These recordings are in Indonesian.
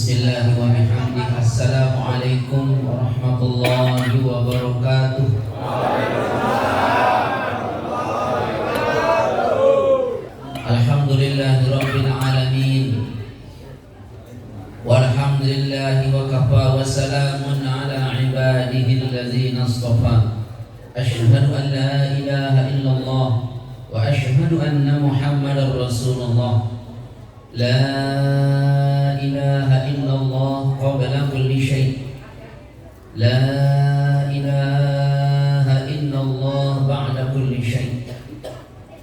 Bismillah wa bihamdihi. Assalamualaikum warahmatullahi wabarakatuh. Alhamdulillahi rabbil alamin. Walhamdulillahi wa kafa wa salamun ala ibadihi allazina istafa. Asyhadu an la ilaha illallah wa asyhadu anna Muhammadar Rasulullah. La ilaha illallah qabla kulli syai'. La ilaha illallah ba'da kulli syai'.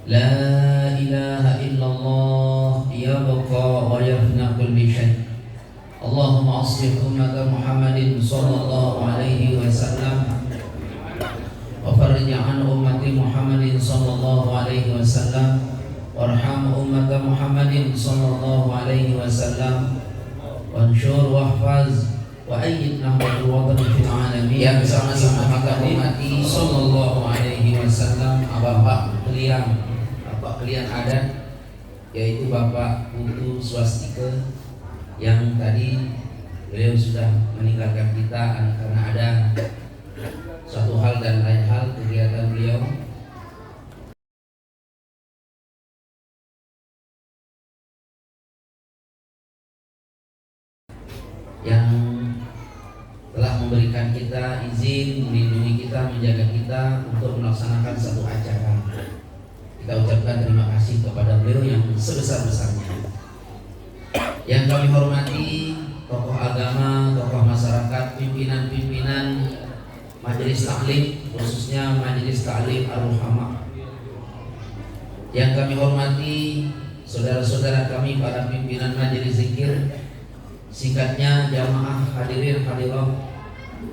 La ilaha illallah yabqa wa yafna kulli syai'. Allahumma aslih ummata Muhammadin sallallahu alaihi wasallam wa farij an ummati Muhammadin sallallahu alaihi wasallam. Warham ummata Muhammadin sallallahu alaihi wasallam wansyur wahfaz wa ayyid nahwatul watan fil alamin. Yang bersama-sama maka ummati sallallahu alaihi wasallam Bapak kalian adat, yaitu Bapak Putu Swastika yang tadi beliau sudah meninggalkan kita karena ada suatu hal dan lain hal kegiatan beliau. Yang telah memberikan kita izin, melindungi kita, menjaga kita untuk melaksanakan satu acara. Kita ucapkan terima kasih kepada beliau yang sebesar-besarnya. Yang kami hormati tokoh agama, tokoh masyarakat, pimpinan-pimpinan Majelis Taklim, khususnya Majelis Taklim Ar-Ruhamah. Yang kami hormati saudara-saudara kami para pimpinan Majelis Zikir, singkatnya jamaah hadirin hadirat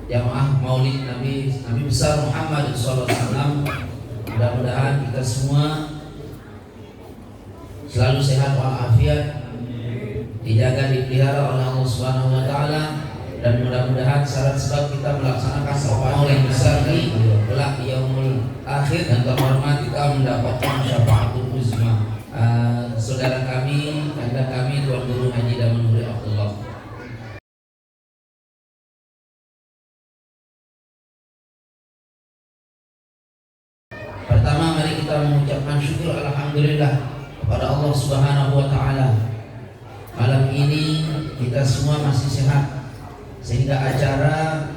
jamaah Maulid Nabi besar Muhammad SAW. Mudah-mudahan kita semua selalu sehat walafiat, dijaga dipelihara oleh Allah Subhanahu wa taala, dan mudah-mudahan syarat sebab kita melaksanakan sholat Maulid besar ini kelak yaumul akhir dan terhormat kita mendapatkan syafaatul uzma. Saudara kami, anda kami, Tuan Guru Haji Damanhuri Abdullah. Pertama, mari kita mengucapkan syukur alhamdulillah kepada Allah Subhanahu wa taala. Malam ini kita semua masih sehat, sehingga acara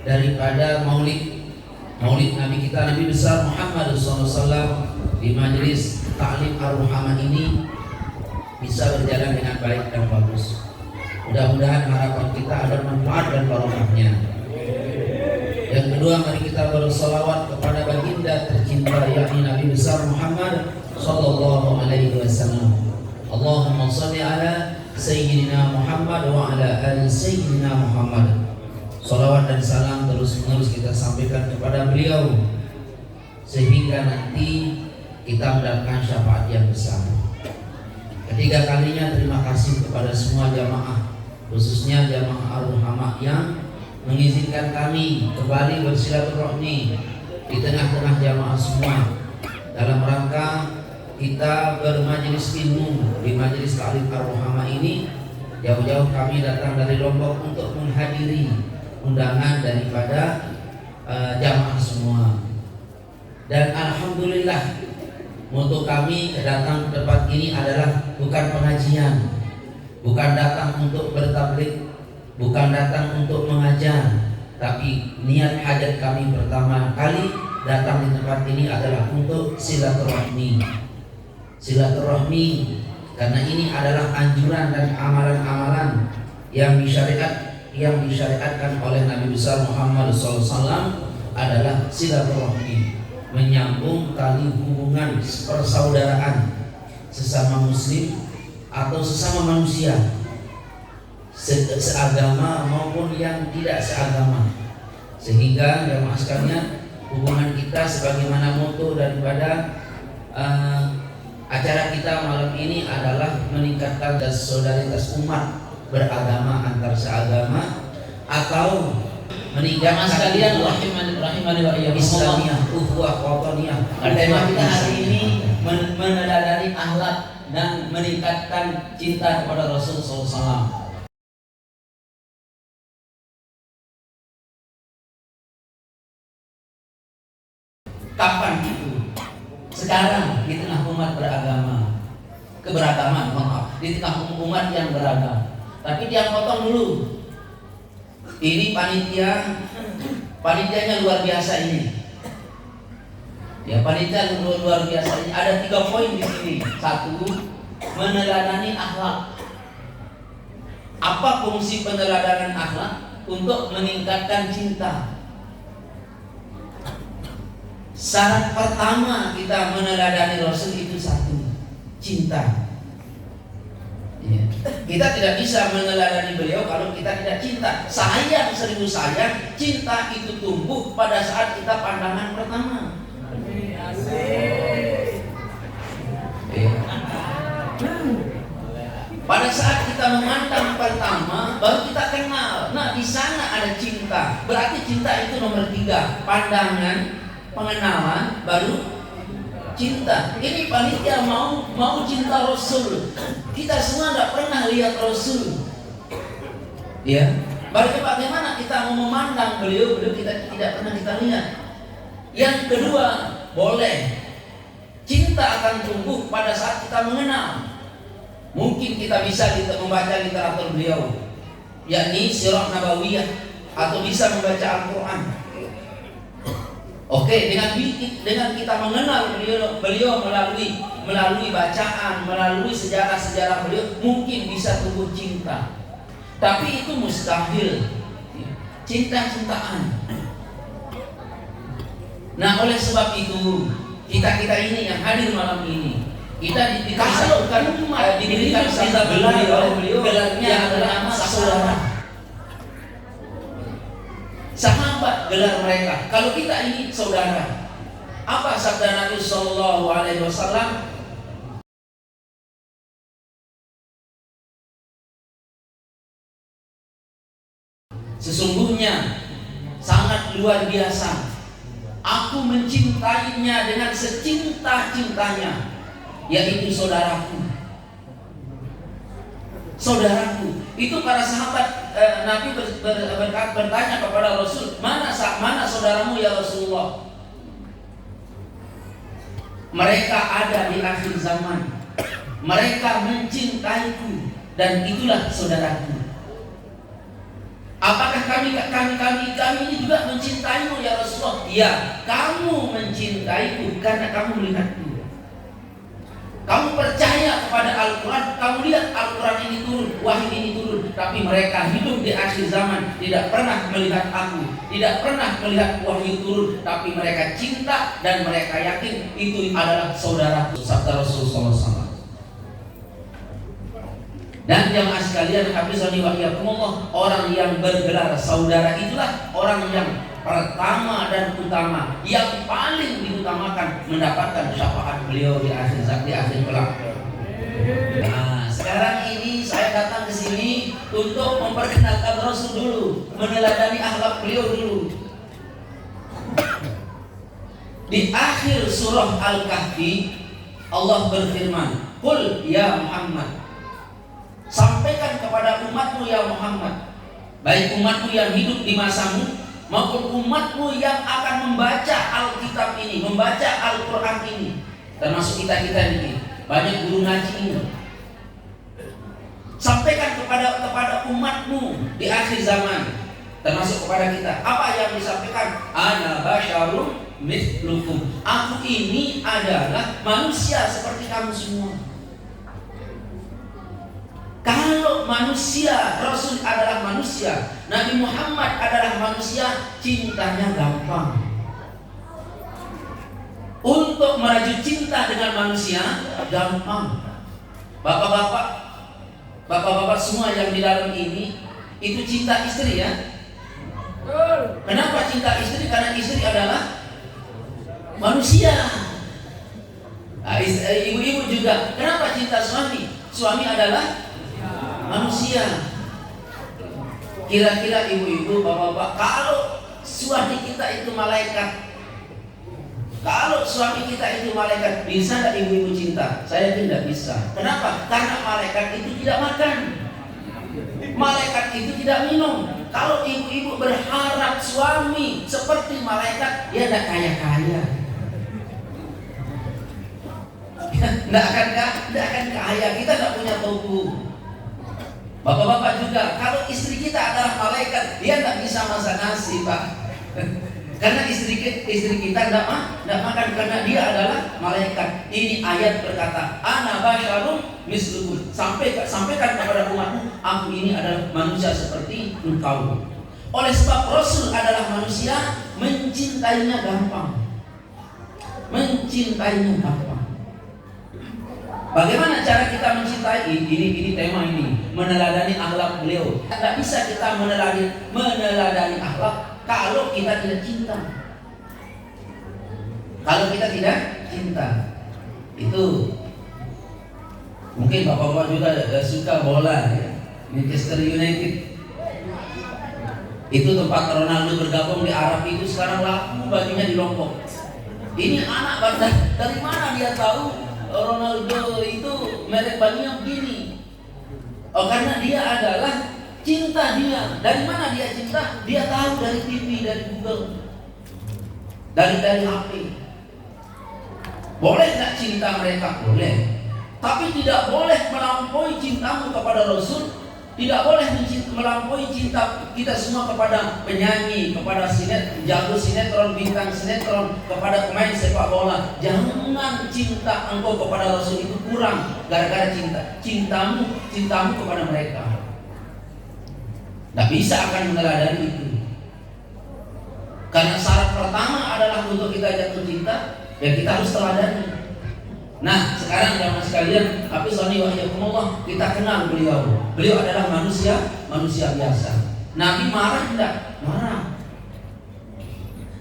daripada Maulid Nabi kita, Nabi besar Muhammad SAW di Majelis Taklim Ar-Ruhamah ini bisa berjalan dengan baik dan bagus. Mudah-mudahan harapan kita ada manfaat dan barokahnya. Yang kedua, mari kita bersolawat kepada baginda tercinta yakni Nabi besar Muhammad sallallahu alaihi wasallam. Allahumma shalli ala sayyidina Muhammad wa ala ali sayyidina Muhammad. Salawat dan salam terus-menerus kita sampaikan kepada beliau sehingga nanti kita mendapatkan syafaat yang besar. Ketiga kalinya terima kasih kepada semua jamaah, khususnya jamaah Ar-Ruhamah yang mengizinkan kami kembali bersilaturahmi di tengah-tengah jamaah semua dalam rangka kita bermajelis ilmu di Majelis Taklim Ar-Ruhamah ini. Jauh-jauh kami datang dari Lombok untuk menghadiri undangan daripada jamaah semua, dan alhamdulillah untuk kami datang ke tempat ini adalah bukan pengajian, bukan datang untuk bertablik, bukan datang untuk mengajar, tapi niat hajat kami pertama kali datang di tempat ini adalah untuk silaturahmi. Silaturahmi karena ini adalah anjuran dan amalan-amalan yang disyariatkan oleh Nabi besar Muhammad SAW adalah silaturahmi, menyambung tali hubungan persaudaraan sesama muslim atau sesama manusia, seagama maupun yang tidak seagama, sehingga jamaah sekalian hubungan kita sebagaimana moto daripada acara kita malam ini adalah meningkatkan solidaritas umat beragama antar seagama atau meningkatkan sekalian rahimani wa iyyakum Islamiyah, ukhuwah wataniyah. Tema kita hari ini meneladani akhlak dan meningkatkan cinta kepada Rasul sallallahu alaihi wasallam. Kapan itu? Sekarang di tengah umat beragama, keberagaman, maaf, di tengah umat yang beragam. Tapi dia potong dulu. Ini panitianya luar biasa ini. Ya, panitia luar biasa ini. Ada 3 poin di sini. 1, meneladani akhlak. Apa fungsi peneladanan akhlak? Untuk meningkatkan cinta. Syarat pertama kita meneladani Rasul itu 1, cinta. Ya. Kita tidak bisa meneladani beliau kalau kita tidak cinta. Sayang, seribu sayang, cinta itu tumbuh pada saat kita pandangan pertama. Ya. Pada saat kita memandang pertama, baru kita kenal. Nah, di sana ada cinta. Berarti cinta itu nomor 3. Pandangan, pengenalan, baru cinta. Ini panitia mau cinta Rasul. Kita semua tidak pernah lihat Rasul. Ya, bagaimana kita mau memandang beliau kita tidak pernah kita lihat. Yang kedua, boleh cinta akan tumbuh pada saat kita mengenal. Mungkin kita bisa membaca literatur beliau, yakni Sirah Nabawiyah, atau bisa membaca Al-Quran. Oke, dengan kita mengenal beliau melalui bacaan, melalui sejarah-sejarah beliau, mungkin bisa tumbuh cinta. Tapi itu mustahil. Cinta-cintaan. Nah, oleh sebab itu kita ini yang hadir malam ini, kita didirikan kita gelar oleh beliau, gelarnya adalah saudara. Sahabat gelar mereka. Kalau kita ini saudara. Apa sabda Nabi Sallallahu Alaihi Wasallam? Sesungguhnya sangat luar biasa. Aku mencintainya dengan secinta-cintanya, yaitu saudaraku. Saudaraku. Itu para sahabat Nabi bertanya kepada Rasul, mana saudaramu ya Rasulullah? Mereka ada di akhir zaman. Mereka mencintaiku dan itulah saudaraku. Apakah kami ini juga mencintaimu ya Rasulullah? Ya, kamu mencintaiku karena kamu melihatku. Kamu percaya kepada Al-Quran, kamu lihat Al-Quran ini turun, wahyu ini turun. Tapi mereka hidup di akhir zaman, tidak pernah melihat aku, tidak pernah melihat wahyu turun. Tapi mereka cinta dan mereka yakin itu adalah saudara. Sabda Rasulullah SAW. Dan jamaah sekalian, hafizani wa iyyakumullah, orang yang bergelar saudara itulah orang yang pertama dan utama, yang paling diutamakan mendapatkan syafaat beliau di akhir kelak. Nah, sekarang ini saya datang ke sini untuk memperkenalkan Rasul dulu, meneladani akhlak beliau dulu. Di akhir surah Al-Kahfi, Allah berfirman, "Qul ya Muhammad." Sampaikan kepada umatmu ya Muhammad, baik umatmu yang hidup di masamu maupun umatmu yang akan membaca Alkitab ini, membaca Al-Quran ini, termasuk kita ini, banyak guru ngaji ini. Sampaikan kepada umatmu di akhir zaman, termasuk kepada kita. Apa yang disampaikan? Ana basyarun mithlukum. Aku ini adalah manusia seperti kamu semua. Kalau manusia, Rasul adalah manusia, Nabi Muhammad adalah manusia, cintanya gampang. Untuk merajut cinta dengan manusia gampang. Bapak-bapak semua yang di dalam ini, itu cinta istri ya. Kenapa cinta istri? Karena istri adalah manusia. Nah, ibu-ibu juga. Kenapa cinta suami? Suami adalah manusia. Kira-kira ibu-ibu, bapak-bapak, kalau suami kita itu malaikat, kalau suami kita itu malaikat, bisa nggak ibu-ibu cinta? Saya tidak bisa. Kenapa? Karena malaikat itu tidak makan, malaikat itu tidak minum. Kalau ibu-ibu berharap suami seperti malaikat, dia tidak kaya-kaya. Tidak akan kaya. Kita tidak punya toko. Bapak-bapak juga, kalau istri kita adalah malaikat, dia tidak bisa masak nasi, Pak. Karena istri kita tidak makan karena dia adalah malaikat. Ini ayat berkata, ana basyarun mislukum. Sampaikan kepada umatmu, aku ini adalah manusia seperti engkau. Oleh sebab Rasul adalah manusia, mencintainya gampang. Mencintainya gampang. Bagaimana cara kita mencintai? Ini tema ini, meneladani akhlak beliau. Tidak bisa kita meneladani akhlak kalau kita tidak cinta. Kalau kita tidak cinta, itu mungkin bapak-bapak juga suka bola, ya. Manchester United. Itu tempat Ronaldo bergabung di Arab itu sekarang laku bajunya di Lombok. Ini anak bangsa, dari mana dia tahu Ronaldo itu merek bajunya begini? Oh, karena dia adalah cinta dia. Dari mana dia cinta? Dia tahu dari TV, dari Google, dari HP. Boleh nggak cinta mereka? Boleh. Tapi tidak boleh melampaui cintamu kepada Rasul. Tidak boleh melampaui cinta kita semua kepada penyanyi, kepada jago sinetron, bintang sinetron, kepada pemain sepak bola. Jangan cinta engkau kepada Rasul itu kurang gara-gara cintamu kepada mereka. Tidak bisa akan meneladani itu. Karena syarat pertama adalah untuk kita jatuh cinta, ya kita harus teladani. Nah, sekarang jamaah sekalian, hafizani wa iyyakumullah, kita kenal beliau. Beliau adalah manusia biasa. Nabi marah tidak? Marah.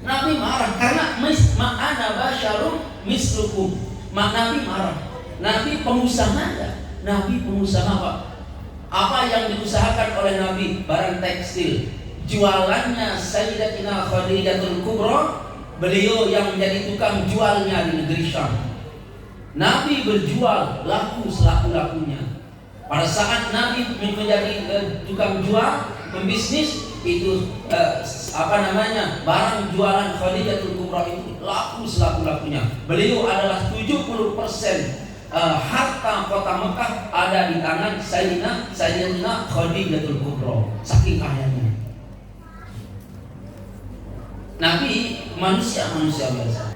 Nabi marah karena ma'ana basyarun mislukum. Nabi marah. Nabi pengusaha enggak? Nabi pengusaha, Pak. Apa yang diusahakan oleh Nabi? Barang tekstil. Jualannya Sayyidatina Khadijatul Kubra, beliau yang menjadi tukang jualnya di negeri Syam. Nabi berjual laku selaku-lakunya. Pada saat Nabi menjadi tukang jual, pembisnis itu barang jualan Khadijatul Kubra itu laku selaku-lakunya. Beliau adalah 70% harta kota Mekah ada di tangan Sayyidina Khadijatul Kubra. Saking kayanya. Nabi manusia biasa.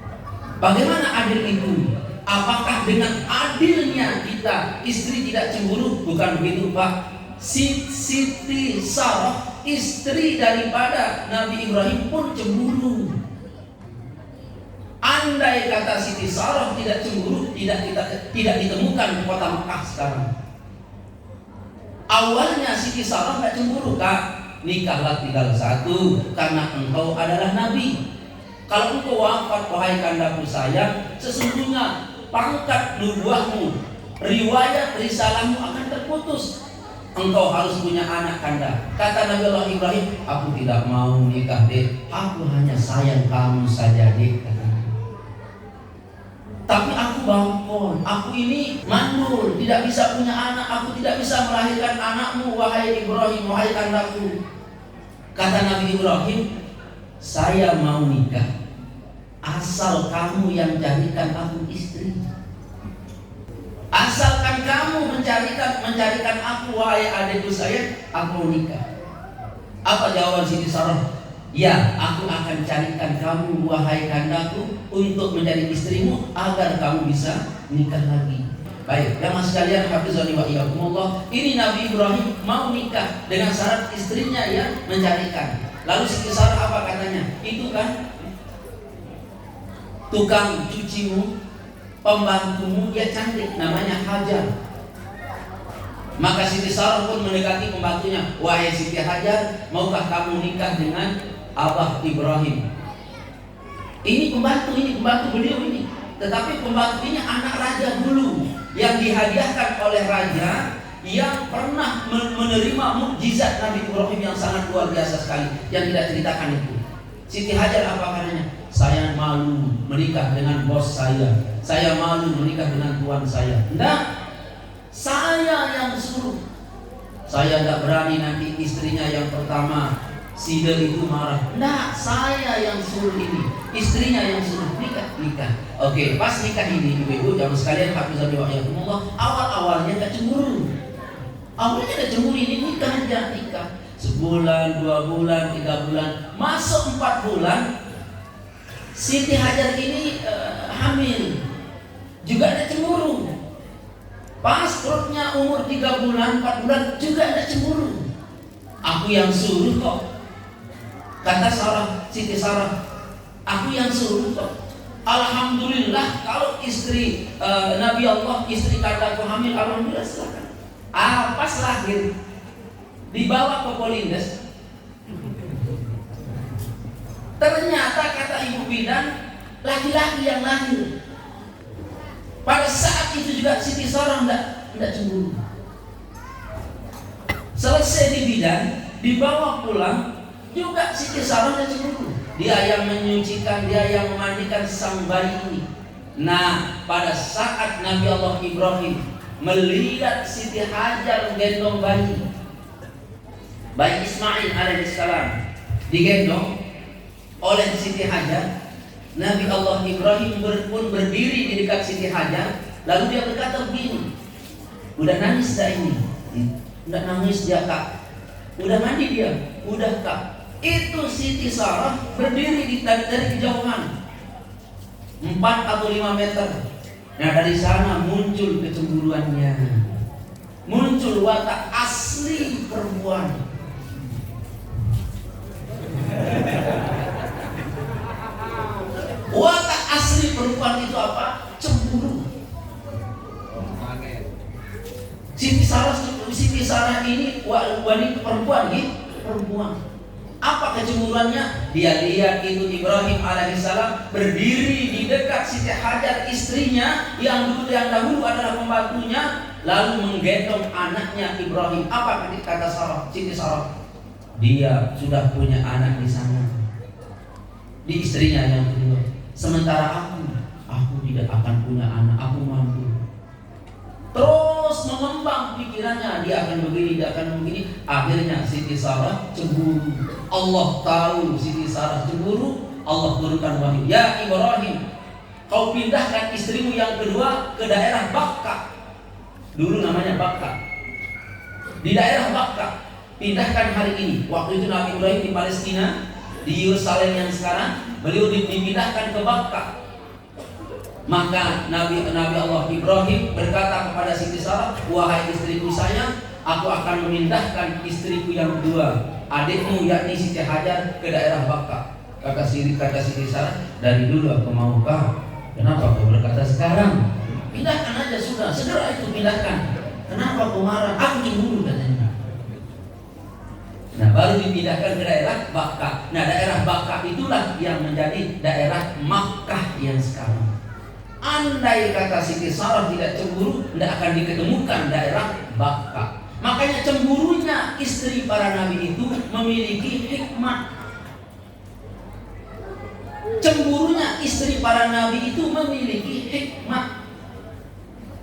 Bagaimana adil itu? Apakah dengan adilnya kita istri tidak cemburu? Bukan begitu, Pak. Siti Sarah, istri daripada Nabi Ibrahim pun cemburu. Andai kata Siti Sarah tidak cemburu, tidak ditemukan di kota Mekah sekarang. Awalnya Siti Sarah tidak cemburu, Kak. Nikahlah tinggal satu karena engkau adalah Nabi. Kalau engkau wafat, wahai kandaku sayang, sesungguhnya pangkat nubuahmu, riwayat risalahmu akan terputus. Engkau harus punya anak kanda. Kata Nabi Allah Ibrahim, aku tidak mau nikah, Dek. Aku hanya sayang kamu saja, Dek. Tapi aku bangkon, aku ini mandul, tidak bisa punya anak. Aku tidak bisa melahirkan anakmu, wahai Ibrahim, wahai kandaku. Kata Nabi Ibrahim, saya mau nikah asal kamu yang jadikan aku istri. Asalkan kamu mencarikan aku, wahai adikku saya, aku mau nikah. Apa jawaban Siti Sarah? Ya, aku akan carikan kamu, wahai kandaku, untuk menjadi istrimu agar kamu bisa nikah lagi. Baik, jamaah sekalian, hafizani wa iyyakumullah. Ini Nabi Ibrahim mau nikah dengan syarat istrinya yang mencarikan. Lalu Siti Sarah apa katanya? Itu kan tukang cucimu, pembantumu, dia cantik, namanya Hajar. Maka Siti Sarah pun mendekati pembantunya, wahai Siti Hajar, maukah kamu nikah dengan Abah Ibrahim? Ini pembantu beliau ini. Tetapi pembantu ini anak raja dulu, yang dihadiahkan oleh raja, yang pernah menerima mukjizat Nabi Ibrahim yang sangat luar biasa sekali, yang tidak ceritakan itu. Siti Hajar apa katanya? Saya malu menikah dengan bos saya. Saya malu menikah dengan tuan saya. Enggak, saya yang suruh. Saya enggak berani nanti istrinya yang pertama Sida itu marah. Enggak, saya yang suruh ini. Istrinya yang suruh. nikah. Oke, pas nikah ini ibu-ibu jangan sekalian hafizan Allah, awalnya nggak cemburu. Awalnya nggak cemburu, ini nikah aja, nikah. Sebulan, 2 bulan, 3 bulan, masuk 4 bulan, Siti Hajar ini hamil. Juga ada cemburu. Pas perutnya umur 3 bulan, 4 bulan juga ada cemburu. Aku yang suruh kok. Kata Siti Sarah, aku yang suruh kok. Alhamdulillah kalau istri Nabi Allah, istri kataku hamil, alhamdulillah silakan. Pas lahir dibawa ke Polindes. Ternyata kata ibu bidan, laki-laki yang lahir. Pada saat itu juga Siti Sarah tidak cemburu. Selesai di bidan, dibawa pulang, juga Siti Sarah tidak cemburu. Dia yang menyucikan, dia yang memandikan sang bayi ini. Nah, pada saat Nabi Allah Ibrahim melihat Siti Hajar gendong bayi Ismail alaihissalam digendong oleh Siti Hajar, Nabi Allah Ibrahim pun berdiri di dekat Siti Hajar, lalu dia berkata begini, udah nangis dah ini? Udah nangis dia kak, udah mandi dia, udah kak. Itu Siti Sarah berdiri dari kejauhan 4 atau 5 meter. Nah dari sana muncul kecemburuannya, muncul watak asli perempuan. Watak asli perempuan itu apa? Cemburu. Siti Sarah ini wanita perempuan, perempuan. Apa kecemburuannya? Dia lihat itu Ibrahim alaihissalam berdiri di dekat Siti Hajar istrinya yang dahulu adalah pembantunya, lalu menggendong anaknya Ibrahim. Apa kata Siti Sarah? Dia sudah punya anak di sana, di istrinya yang kedua. Sementara aku tidak akan punya anak, aku mampu. Terus mengembang pikirannya, dia akan begini, dia akan begini. Akhirnya Siti Sarah cemburu. Allah tahu Siti Sarah cemburu, Allah turunkan wahyu. Ya Ibrahim, kau pindahkan istrimu yang kedua ke daerah Bakka. Dulu namanya Bakka. Di daerah Bakka, pindahkan hari ini. Waktu itu Nabi Ibrahim di Palestina, di Yerusalem yang sekarang, beliau dipindahkan ke Bakka. Maka Nabi Allah Ibrahim berkata kepada Siti Sarah, wahai istriku sayang, aku akan memindahkan istriku yang kedua, adikmu yakni Siti Hajar, ke daerah Bakka. Kata Siti Sarah, dari dulu aku mau kau, kenapa kau berkata sekarang? Pindahkan aja sudah, segera itu pindahkan. Kenapa kau marah? Aku cemburu katanya. Nah baru dipindahkan ke daerah Bakka. Nah daerah Bakka itulah yang menjadi daerah Makkah yang sekarang. Andai kata Siti Sarah tidak cemburu, tidak akan diketemukan daerah Bakka. Makanya cemburunya istri para nabi itu memiliki hikmah. Cemburunya istri para nabi itu memiliki hikmah,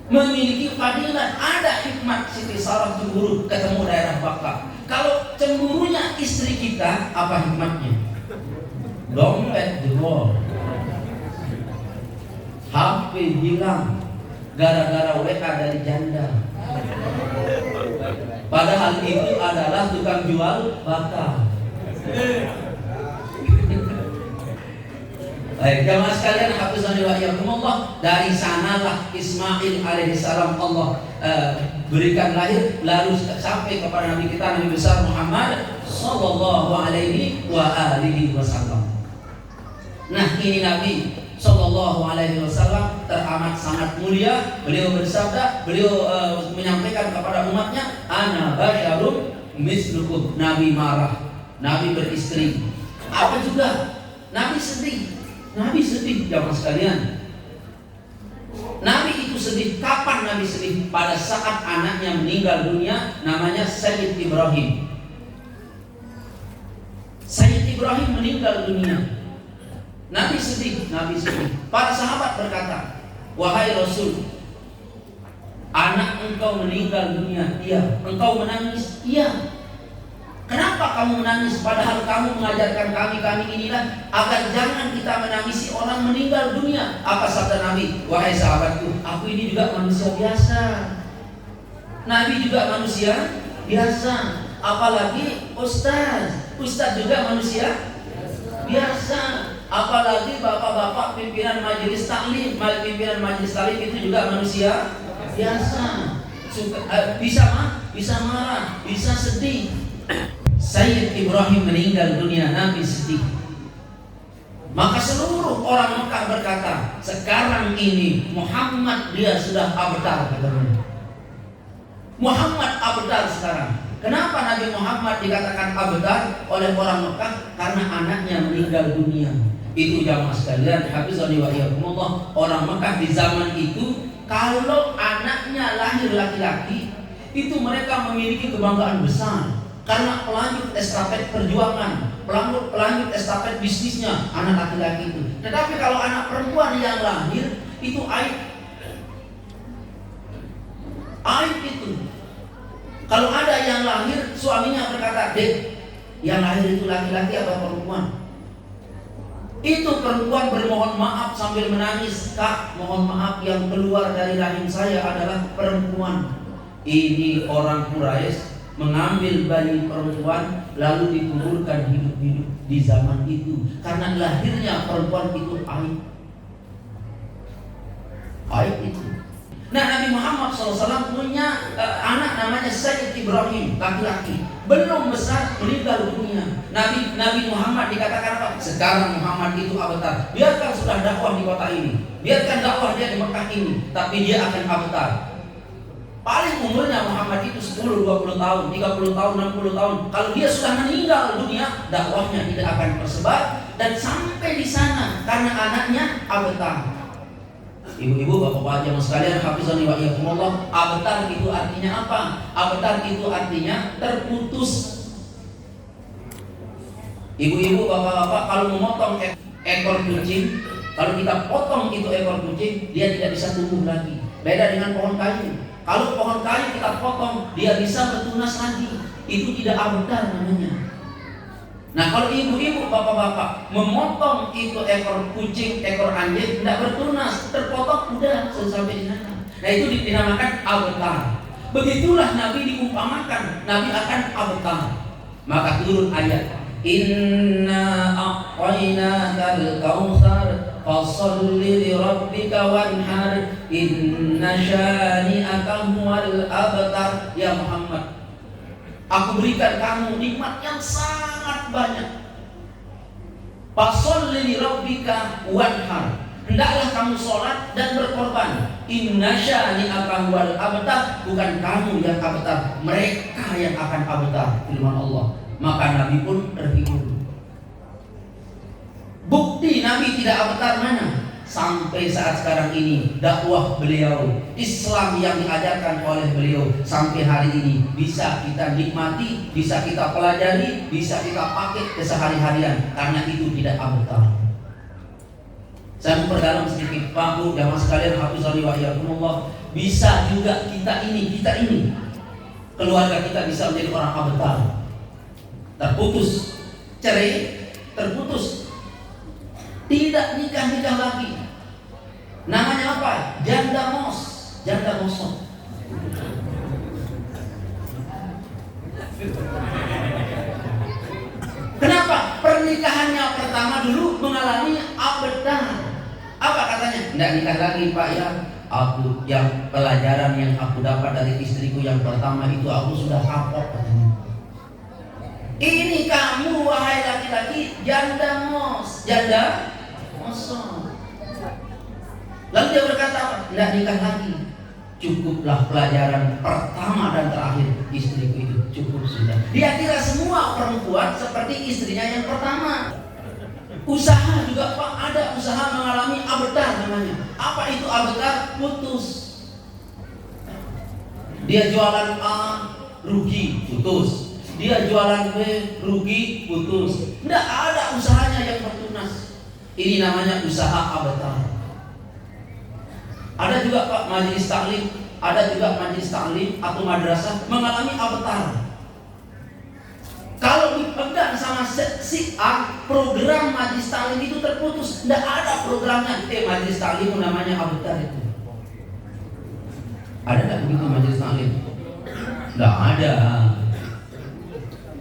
memiliki fadilah. Ada hikmah Siti Sarah cemburu ketemu daerah Bakka. Kalau cemburunya istri kita, apa hikmahnya? Dompet jebol, HP hilang gara-gara WA dari janda. Padahal itu adalah tukang jual bakar. Baik, jamaah sekalian, hafizani wa iyyakumullah, dari sanalah Ismail alaihissalam Allah berikan lahir, lalu sampai kepada Nabi kita Nabi besar Muhammad sallallahu alaihi wa alihi wasallam. Nah, ini Nabi sallallahu alaihi wasallam teramat sangat mulia. Beliau bersabda, beliau menyampaikan kepada umatnya, ana basyarum mislukum. Nabi marah, Nabi beristri. Apa juga? Nabi sedih. Nabi sedih, jamaah sekalian. Nabi itu sedih. Kapan Nabi sedih? Pada saat anaknya meninggal dunia, namanya Sayyid Ibrahim. Sayyid Ibrahim meninggal dunia. Nabi sedih, Nabi sedih. Para sahabat berkata, wahai Rasul, anak engkau meninggal dunia. Iya. Engkau menangis. Iya. Kenapa kamu menangis? Padahal kamu mengajarkan kami inilah agar jangan kita menangisi orang meninggal dunia. Apa sabda Nabi? Wahai sahabatku, aku ini juga manusia biasa. Nabi juga manusia biasa. Apalagi Ustaz juga manusia biasa. Apalagi bapak-bapak pimpinan majelis taklim itu juga manusia biasa. Bisa marah, bisa sedih. Sayyid Ibrahim meninggal dunia, Nabi sedih. Maka seluruh orang Mekah berkata, sekarang ini Muhammad dia sudah abtar, katanya. Muhammad abtar sekarang. Kenapa Nabi Muhammad dikatakan abtar oleh orang Mekah? Karena anaknya meninggal dunia. Itu jamaah sekalian, hafizani wa iyyakumullah, orang Mekah di zaman itu kalau anaknya lahir laki-laki, itu mereka memiliki kebanggaan besar. Karena pelanjut estafet perjuangan, pelanjut estafet bisnisnya anak laki-laki itu. Tetapi kalau anak perempuan yang lahir, itu aib. Aib itu. Kalau ada yang lahir, suaminya berkata, "Dek, yang lahir itu laki-laki atau perempuan?" Itu perempuan bermohon maaf sambil menangis, "Kak, mohon maaf, yang keluar dari rahim saya adalah perempuan." Ini orang Quraisy mengambil bayi perempuan lalu dikuburkan hidup-hidup di zaman itu. Karena lahirnya perempuan itu aib. Aib itu. Nah, Nabi Muhammad SAW punya anak namanya Sayyid Ibrahim, laki-laki. Belum besar meninggal dunia. Nabi Muhammad dikatakan apa? Sekarang Muhammad itu abtar. Biarkan sudah dakwah di kota ini, biarkan dakwah dia di Mekah ini, tapi dia akan abtar. Paling umurnya Muhammad itu 10, 20 tahun, 30 tahun, 60 tahun. Kalau dia sudah meninggal dunia, dakwahnya tidak akan tersebar dan sampai di sana karena anaknya abtar. Ibu-ibu, bapak-bapak jamaah sekalian, hafizani wa iyyakumullah, abtar itu artinya apa? Abtar itu artinya terputus. Ibu-ibu, bapak-bapak, kalau memotong ekor kucing, kalau kita potong itu ekor kucing, dia tidak bisa tumbuh lagi. Beda dengan pohon kayu. Kalau pohon kayu kita potong, dia bisa bertunas lagi. Itu tidak abtar namanya. Nah, kalau ibu-ibu, bapak-bapak memotong itu ekor kucing, ekor anjing, tidak bertunas, terpotong, udah sampai di sana. Nah, itu dinamakan abtar. Begitulah Nabi diumpamakan, Nabi akan abtar. Maka turun ayat, "Inna a'tainakal kautsar fasholli li rabbika wanhar inna syani'aka huwal abtar." Ya Muhammad, aku berikan kamu nikmat yang sangat banyak. Fasholli li rabbika wanhar, hendaklah kamu sholat dan berkorban. Inna syani'aka huwal abtar, bukan kamu yang abtar, mereka yang akan abtar, firman Allah. Maka Nabi pun terhibur. Bukti Nabi tidak abtar mana? Sampai saat sekarang ini dakwah beliau, Islam yang diajarkan oleh beliau sampai hari ini bisa kita nikmati, bisa kita pelajari, bisa kita pakai kesehari-harian karena itu tidak abtar. Saya memperdalam sedikit, Pak Bu, jamaah sekalian, hafizani wa iyyakumullah, bisa juga kita ini keluarga kita bisa menjadi orang abtar. Terputus, cerai, terputus, tidak nikah lagi. Namanya apa? Janda mosok. Kenapa? Pernikahannya pertama dulu mengalami abtar. Apa katanya? Tidak nikah lagi, Pak, ya. Aku yang pelajaran yang aku dapat dari istriku yang pertama itu aku sudah kapok, katanya. Ini kamu wahai laki-laki janda mosok. Lalu dia berkata, tidak nikah lagi. Cukuplah pelajaran pertama dan terakhir istriku itu, cukup sudah. Dia kira semua perempuan seperti istrinya yang pertama. Usaha juga, Pak, ada usaha mengalami abtar namanya. Apa itu abtar? Putus. Dia jualan A, rugi, putus. Dia jualan B, rugi, putus. Tidak ada usahanya yang bertunas. Ini namanya usaha abtar. Ada juga, Pak, majelis taklim, atau madrasah mengalami abtar. sama si A, program majelis taklim itu terputus. Tidak ada programnya. Majelis taklim namanya abtar itu. Ada nggak begitu majelis taklim? Tidak ada.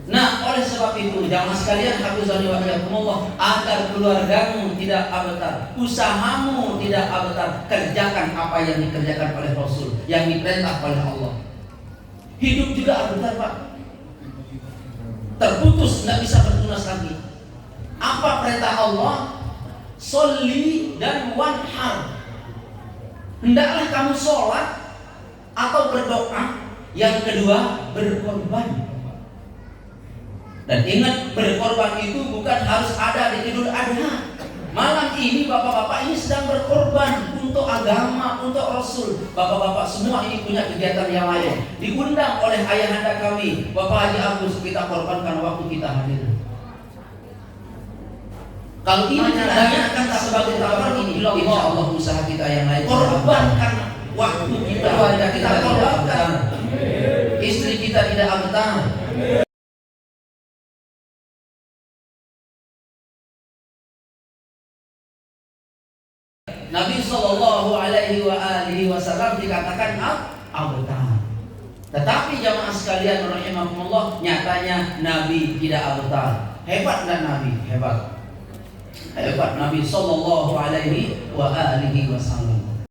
Nah, oleh sebab itu jamaah sekalian, hafizani wa iyyakumullah, agar keluargamu tidak abtar, usahamu tidak abtar, kerjakan apa yang dikerjakan oleh Rasul, yang diperintah oleh Allah. Hidup juga abtar, Pak. Terputus, tidak bisa bertunas lagi. Apa perintah Allah? Sholli dan wanhar. Hendaklah kamu sholat atau berdoa. Yang kedua, berkorban. Dan ingat, berkorban itu bukan harus ada di Idul Adha. Malam ini bapak-bapak ini sedang berkorban untuk agama, untuk Rasul. Bapak-bapak semua ini punya kegiatan yang lain. Diundang oleh ayahanda kami, Bapak Haji Agus, kita korbankan waktu kita hadir. Kalau ini ditanyakan sebagai tawaran ini, insya Allah usaha kita yang lain korbankan waktu kita, keluarga kita korbankan, istri kita tidak abtar. Nabi Shallallahu Alaihi Wasallam dikatakan abtar. Tetapi jamaah sekalian rahimakumullah, nyatanya Nabi tidak abtar. Hebat dan Nabi? Hebat. Hebat Nabi Shallallahu Alaihi Wasallam.